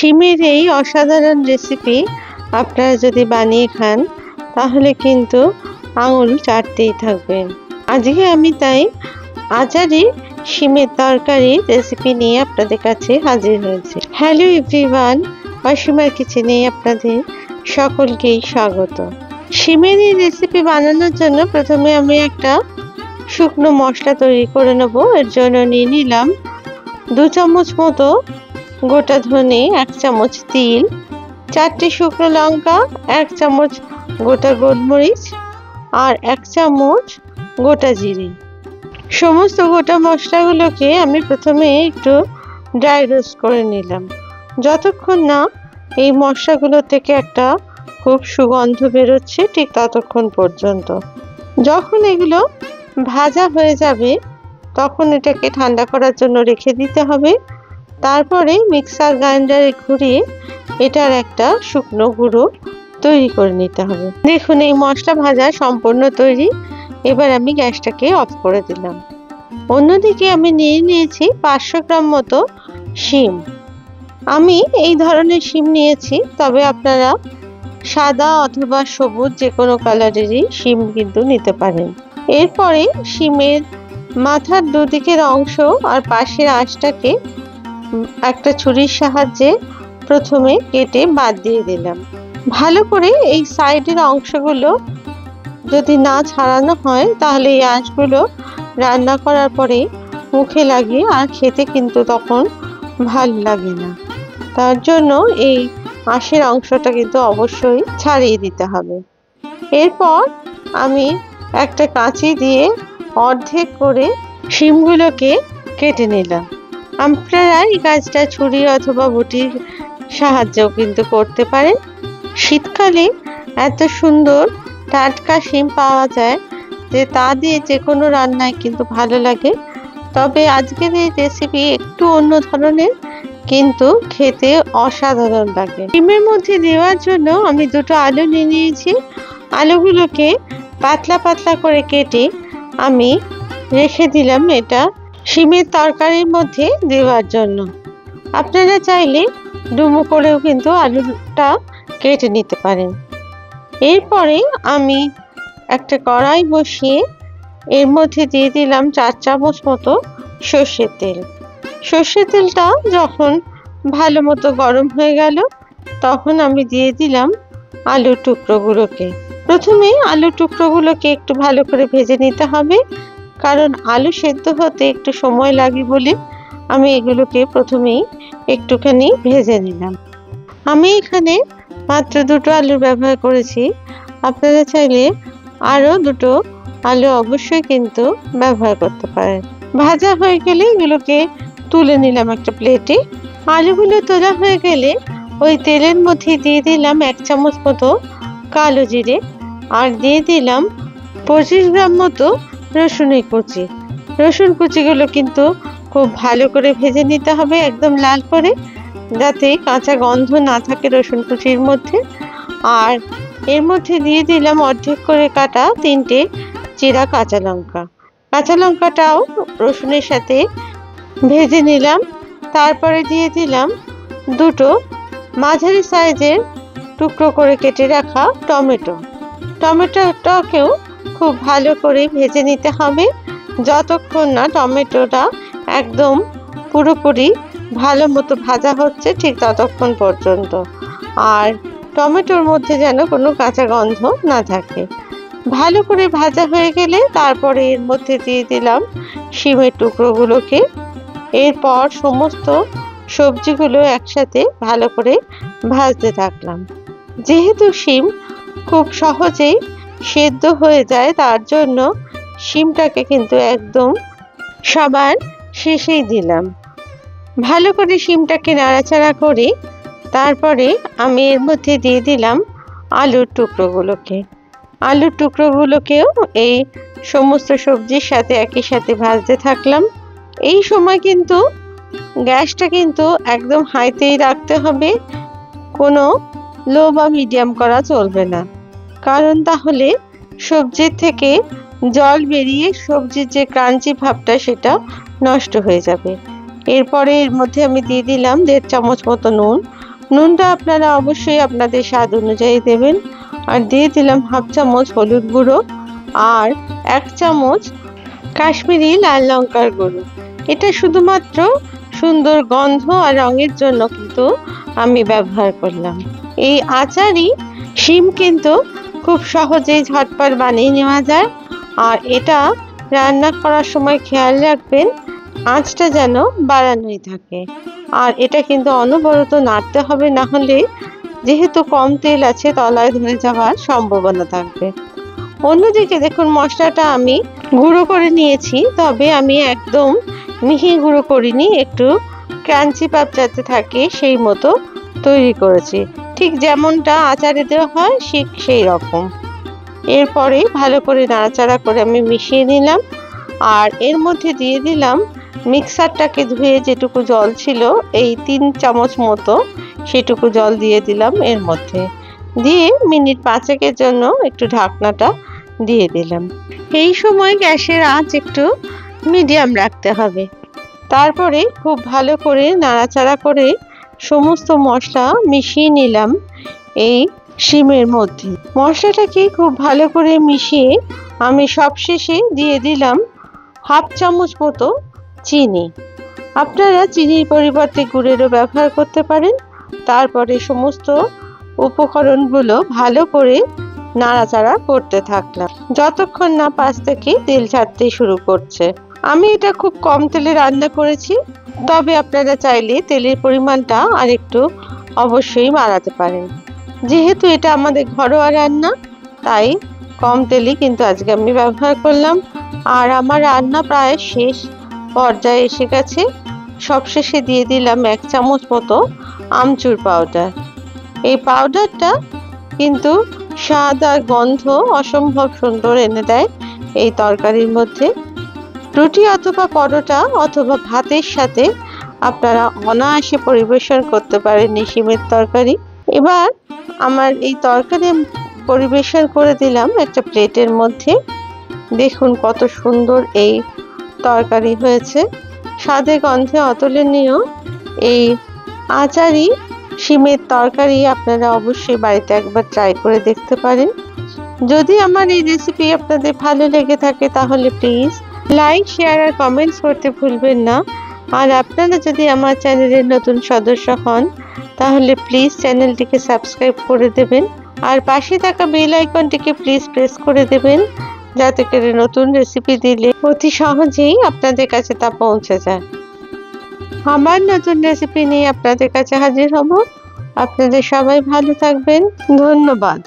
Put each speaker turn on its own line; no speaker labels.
শিমের এই অসাধারণ রেসিপি আপনারা যদি বানিয়ে খান তাহলে কিন্তু আঙুল চাটতেই থাকবেন। আজকে আমি তাই আচারি শিমের তরকারি রেসিপি নিয়ে আপনাদের কাছে হাজির হয়েছি। হ্যালো এভরিওয়ান, অসীমার কিচেনে আপনাদের সকলকেই স্বাগত। শিমের এই রেসিপি বানানোর জন্য প্রথমে আমি একটা শুকনো মশলা তৈরি করে নেব। এর জন্য নিয়ে নিলাম 2 চামচ মতো গোটা ধনে, 1 চামচ তিল, 4টে শুকনো লঙ্কা, 1 চামচ গোটা গোলমরিচ আর 1 চামচ গোটা জিরে। সমস্ত গোটা মশলাগুলোকে আমি প্রথমে একটু ড্রাই রোস্ট করে নিলাম, যতক্ষণ না এই মশলাগুলো থেকে একটা খুব সুগন্ধ বেরোচ্ছে ঠিক ততক্ষণ পর্যন্ত। যখন এগুলো ভাজা হয়ে যাবে তখন এটাকে ঠান্ডা করার জন্য রেখে দিতে হবে। তারপরে মিক্সার গ্রাইন্ডারে ঘুরিয়ে এটার একটা শুকনো গুঁড়ো তৈরি করে নিতে হবে। দেখুন এই মশলা ভাজা সম্পূর্ণ তৈরি। এবার আমি গ্যাসটাকে অফ করে দিলাম। অন্যদিকে আমি নিয়ে নিয়েছি 500 গ্রাম মতো শিম। আমি এই ধরনের শিম নিয়েছি, তবে আপনারা সাদা অথবা সবুজ যে কোনো কালারেরই শিম কিন্তু নিতে পারেন। এরপরে শিমের মাথার দুদিকের অংশ আর পাশের আঁশটাকে একটা ছুরির সাহায্যে প্রথমে কেটে বাদ দিয়ে দিলাম। ভালো করে এই সাইডের অংশগুলো যদি না ছাড়ানো হয় তাহলে এই আঁশগুলো রান্না করার পরে মুখে লাগে আর খেতে কিন্তু তখন ভালো লাগে না। তার জন্য এই আঁশের অংশটা কিন্তু অবশ্যই ছাড়িয়ে দিতে হবে। এরপর আমি একটা কাঁচি দিয়ে অর্ধেক করে শিমগুলোকে কেটে নিলাম। আপনারা এই কাজটা ছুরি অথবা বটির সাহায্যেও কিন্তু করতে পারেন। শীতকালে এত সুন্দর টাটকা শিম পাওয়া যায় যে তা দিয়ে যে কোনো রান্নায় কিন্তু ভালো লাগে। তবে আজকের এই রেসিপি একটু অন্য ধরনের, কিন্তু খেতে অসাধারণ লাগে। শিমের মধ্যে দেওয়ার জন্য আমি 2টো আলু নিয়ে নিয়েছি। আলুগুলোকে পাতলা পাতলা করে কেটে আমি রেখে দিলাম এটা শিমের তরকারির মধ্যে দেওয়ার জন্য। আপনারা চাইলে ডুমো করেও কিন্তু আলুটা কেটে নিতে পারেন। এরপরে আমি একটা কড়াই বসিয়ে এর মধ্যে দিয়ে দিলাম 4 চামচ মতো সর্ষের তেল। সর্ষের তেলটা যখন ভালো মতো গরম হয়ে গেল তখন আমি দিয়ে দিলাম আলুর টুকরোগুলোকে। প্রথমে আলুর টুকরোগুলোকে একটু ভালো করে ভেজে নিতে হবে, কারণ আলু সেদ্ধ হতে একটু সময় লাগে বলে আমি এগুলোকে প্রথমেই একটুখানি ভেজে নিলাম। আমি এখানে মাত্র 2টো আলু ব্যবহার করেছি। আপনারা চাইলে আরও 2টো আলু অবশ্যই কিন্তু ব্যবহার করতে পারেন। ভাজা হয়ে গেলে এগুলোকে তুলে নিলাম একটা প্লেটে। আলুগুলো তোলা হয়ে গেলে ওই তেলের মধ্যে দিয়ে দিলাম 1 চামচ মতো কালো জিরে আর দিয়ে দিলাম 25 গ্রাম মতো রসুনের কুচি। রসুন কুচিগুলো কিন্তু খুব ভালো করে ভেজে নিতে হবে, একদম লাল করে, যাতে কাঁচা গন্ধ না থাকে রসুন কুচির মধ্যে। আর এর মধ্যে দিয়ে দিলাম অর্ধেক করে কাটা 3টে চিরা কাঁচা লঙ্কা। কাঁচা লঙ্কাটাও রসুনের সাথে ভেজে নিলাম। তারপরে দিয়ে দিলাম 2টো মাঝারি সাইজের টুকরো করে কেটে রাখা টমেটো। টমেটোটাকেও খুব ভালো করে ভেজে নিতে হবে, যতক্ষণ না টমেটোটা একদম পুরোপুরি ভালো মতো ভাজা হচ্ছে ঠিক ততক্ষণ পর্যন্ত। আর টমেটোর মধ্যে যেন কোনো কাঁচা গন্ধ না থাকে। ভালো করে ভাজা হয়ে গেলে তারপরে এর মধ্যে দিয়ে দিলাম শিমের টুকরোগুলোকে। এরপর সমস্ত সবজিগুলো একসাথে ভালো করে ভাজতে থাকলাম। যেহেতু শিম খুব সহজেই সেদ্ধ হয়ে যায়, তার জন্য শিমটাকে কিন্তু একদম সবার শেষেই দিলাম। ভালো করে শিমটাকে নাড়াচাড়া করে তারপরে আমি এর মধ্যে দিয়ে দিলাম আলুর টুকরোগুলোকে। আলুর টুকরোগুলোকেও এই সমস্ত সবজির সাথে একই সাথে ভাজতে থাকলাম। এই সময় কিন্তু গ্যাসটা কিন্তু একদম হাইতেই রাখতে হবে, কোনো লো বা মিডিয়াম করা চলবে না, কারণ তাহলে সবজির থেকে জল বেরিয়ে সবজির যে ক্রাঞ্চি ভাবটা সেটা নষ্ট হয়ে যাবে। এরপরে এর মধ্যে আমি দিয়ে দিলাম 1.5 চামচ মতো নুন নুনটা আপনারা অবশ্যই আপনাদের স্বাদ অনুযায়ী দেবেন। আর দিয়ে দিলাম হাফ চামচ হলুদ গুঁড়ো আর 1 চামচ কাশ্মীরি লাল লঙ্কার গুঁড়ো। এটা শুধুমাত্র সুন্দর গন্ধ আর রঙের জন্য কিন্তু আমি ব্যবহার করলাম। এই আচারি শিম কিন্তু খুব সহজেই ঝটপট বানিয়ে নেওয়া যায়। আর এটা রান্না করার সময় খেয়াল রাখবেন আঁচটা যেন বাড়ানোই থাকে। আর এটা কিন্তু অনবরত নাড়তে হবে, না হলে যেহেতু কম তেল আছে তলায় ধরে যাওয়ার সম্ভাবনা থাকবে। অন্যদিকে দেখুন মশলাটা আমি গুঁড়ো করে নিয়েছি, তবে আমি একদম মিহি গুঁড়ো করিনি, একটু ক্রাঞ্চি ভাব যাতে থাকে সেই মতো তৈরি করেছি, ঠিক যেমনটা আচারে দেওয়া হয় ঠিক সেই রকম। এরপরে ভালো করে নাড়াচাড়া করে আমি মিশিয়ে নিলাম। আর এর মধ্যে দিয়ে দিলাম মিক্সারটাকে ধুয়ে যেটুকু জল ছিল, এই 3 চামচ মতো সেটুকু জল দিয়ে দিলাম এর মধ্যে, দিয়ে মিনিট 5 জন্য একটু ঢাকনাটা দিয়ে দিলাম। এই সময় গ্যাসের আঁচ একটু মিডিয়াম রাখতে হবে। তারপরে খুব ভালো করে নাড়াচাড়া করে সমস্ত মশলা মিশিয়ে নিলাম এই শিমের মধ্যে। মশলাটাকে খুব ভালো করে মিশিয়ে আমি সবশেষে দিয়ে দিলাম হাফ চামচ মতো চিনি। আপনারা চিনির পরিবর্তে গুড়েরও ব্যবহার করতে পারেন। তারপরে সমস্ত উপকরণগুলো ভালো করে নাড়াচাড়া করতে থাকলাম যতক্ষণ না পাশ থেকে তেল ছাড়তে শুরু করছে। আমি এটা খুব কম তেলে রান্না করেছি, তবে আপনারা চাইলে তেলের পরিমাণটা আরেকটু অবশ্যই বাড়াতে পারেন। যেহেতু এটা আমাদের ঘরোয়া রান্না, তাই কম তেলই কিন্তু আজকে আমি ব্যবহার করলাম। আর আমার রান্না প্রায় শেষ পর্যায়ে এসে গেছে। সবশেষে দিয়ে দিলাম 1 চামচ মতো আমচুর পাউডার। এই পাউডারটা কিন্তু স্বাদ আর গন্ধ অসম্ভব সুন্দর এনে দেয় এই তরকারির মধ্যে। রুটি অথবা পরোটা অথবা ভাতের সাথে আপনারা অনায়াসে পরিবেশন করতে পারেন এই শিমের তরকারি। এবার আমার এই তরকারি পরিবেশন করে দিলাম একটা প্লেটের মধ্যে। দেখুন কত সুন্দর এই তরকারি হয়েছে, স্বাদে গন্ধে অতুলনীয় এই আচারি শিমের তরকারি আপনারা অবশ্যই বাড়িতে একবার ট্রাই করে দেখতে পারেন। যদি আমার এই রেসিপি আপনাদের ভালো লেগে থাকে তাহলে প্লিজ লাইক, শেয়ার আর কমেন্টস করতে ভুলবেন না। আর আপনারা যদি আমার চ্যানেলের নতুন সদস্য হন তাহলে প্লিজ চ্যানেলটিকে সাবস্ক্রাইব করে দেবেন। আর পাশে থাকা বেল আইকনটিকে প্লিজ প্রেস করে দেবেন, যাতে করে নতুন রেসিপি দিলে অতি সহজেই আপনাদের কাছে তা পৌঁছে যায়। আমার নতুন রেসিপি নিয়ে আপনাদের কাছে হাজির হব। আপনাদের সবাই ভালো থাকবেন। ধন্যবাদ।